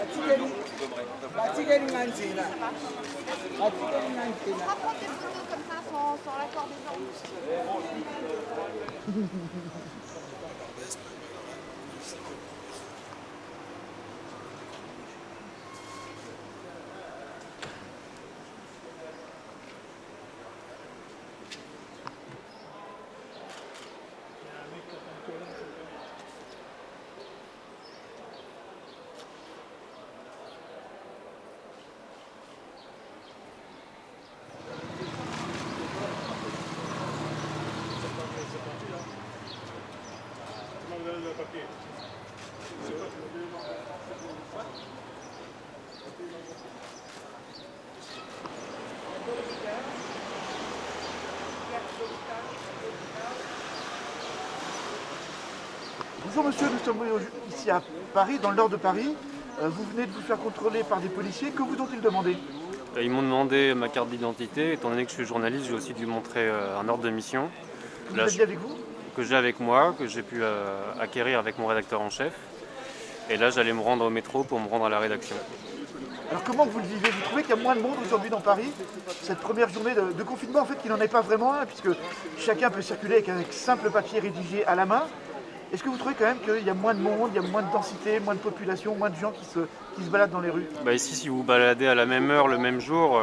On va prendre des photos comme ça sans l'accord des gens. Bonjour monsieur, nous sommes ici à Paris, dans le nord de Paris. Vous venez de vous faire contrôler par des policiers. Que vous ont-ils demandé? Ils m'ont demandé ma carte d'identité. Étant donné que je suis journaliste, j'ai aussi dû montrer un ordre de mission. Vous aviez avec vous? Que j'ai avec moi, que j'ai pu acquérir avec mon rédacteur en chef. Et là, j'allais me rendre au métro pour me rendre à la rédaction. Alors comment vous le vivez? Vous trouvez qu'il y a moins de monde aujourd'hui dans Paris? Cette première journée de confinement, en fait, qu'il n'en est pas vraiment un, puisque chacun peut circuler avec simple papier rédigé à la main. Est-ce que vous trouvez quand même qu'il y a moins de monde, il y a moins de densité, moins de population, moins de gens qui se baladent dans les rues? Ici, si vous vous baladez à la même heure, le même jour,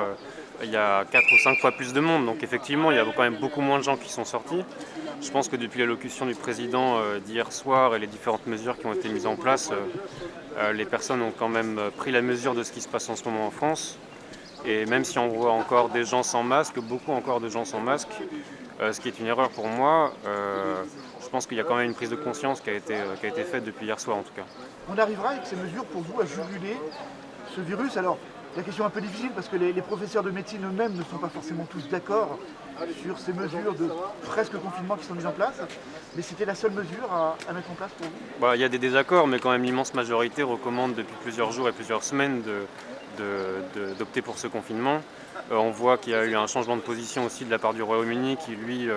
il y a 4 ou 5 fois plus de monde. Donc effectivement, il y a quand même beaucoup moins de gens qui sont sortis. Je pense que depuis l'allocution du président d'hier soir et les différentes mesures qui ont été mises en place, les personnes ont quand même pris la mesure de ce qui se passe en ce moment en France. Et même si on voit encore des gens sans masque, beaucoup encore de gens sans masque, ce qui est une erreur pour moi, je pense qu'il y a quand même une prise de conscience qui a été faite depuis hier soir en tout cas. On arrivera avec ces mesures pour vous à juguler ce virus. Alors, la question est un peu difficile parce que les professeurs de médecine eux-mêmes ne sont pas forcément tous d'accord sur ces mesures de presque confinement qui sont mises en place. Mais c'était la seule mesure à mettre en place pour vous? Il y a des désaccords, mais quand même l'immense majorité recommande depuis plusieurs jours et plusieurs semaines d'opter pour ce confinement. On voit qu'il y a eu un changement de position aussi de la part du Royaume-Uni qui, lui,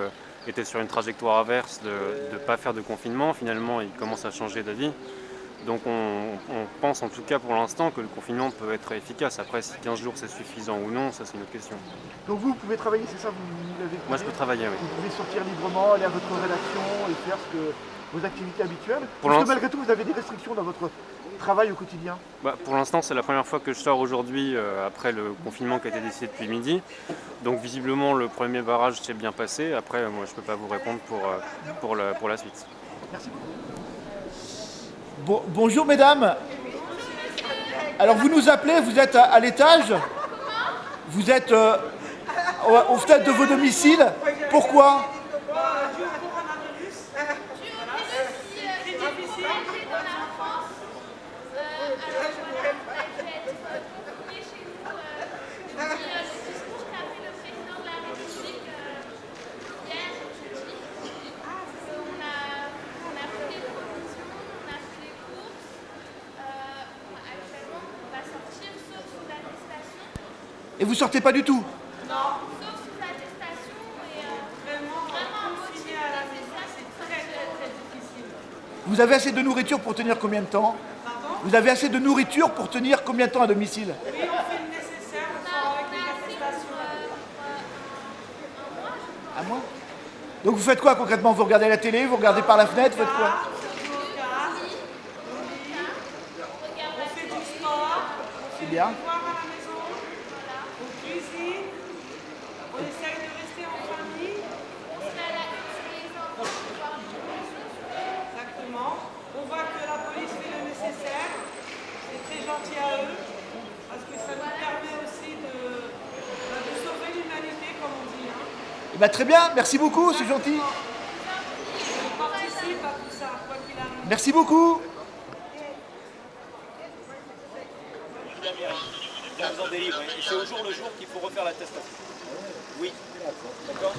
était sur une trajectoire inverse de ne pas faire de confinement. Finalement, il commence à changer d'avis. Donc on pense en tout cas pour l'instant que le confinement peut être efficace. Après, si 15 jours c'est suffisant ou non, ça c'est une autre question. Donc vous pouvez travailler, c'est ça, vous l'avez fait? Moi je peux travailler, oui. Vous pouvez sortir librement, aller à votre rédaction et faire vos activités habituelles? Parce que malgré tout, vous avez des restrictions dans votre travail au quotidien? Pour l'instant, c'est la première fois que je sors aujourd'hui après le confinement qui a été décidé depuis midi. Donc visiblement, le premier barrage s'est bien passé. Après, moi, je ne peux pas vous répondre pour la suite. Merci beaucoup. Bonjour mesdames. Alors vous nous appelez, vous êtes à l'étage? Vous êtes aux fenêtres de vos domiciles? Pourquoi? Et vous sortez pas du tout? Non, sauf sous attestation et vraiment confiné à la maison, c'est très difficile. Vous avez assez de nourriture pour tenir combien de temps? Pardon? Vous avez assez de nourriture pour tenir combien de temps à domicile? Oui, on fait le nécessaire, on sort avec les attestations. Un mois? Donc vous faites quoi concrètement? Vous regardez la télé, vous regardez par la fenêtre, vous faites quoi? On fait du sport, on fait C'est bien. du devoir à la maison, on cuisine, on essaye de rester en famille. On se fait la une sur les enfants pour voir l'évolution. Exactement. On voit que la police fait le nécessaire. C'est très gentil à eux. Parce que ça nous permet aussi de sauver l'humanité, comme on dit. Eh ben, très bien, merci beaucoup, c'est gentil. On participe à tout ça, quoi qu'il arrive. Merci beaucoup. On vous en délivre. Et c'est au jour le jour qu'il faut refaire l'attestation. Oui. D'accord.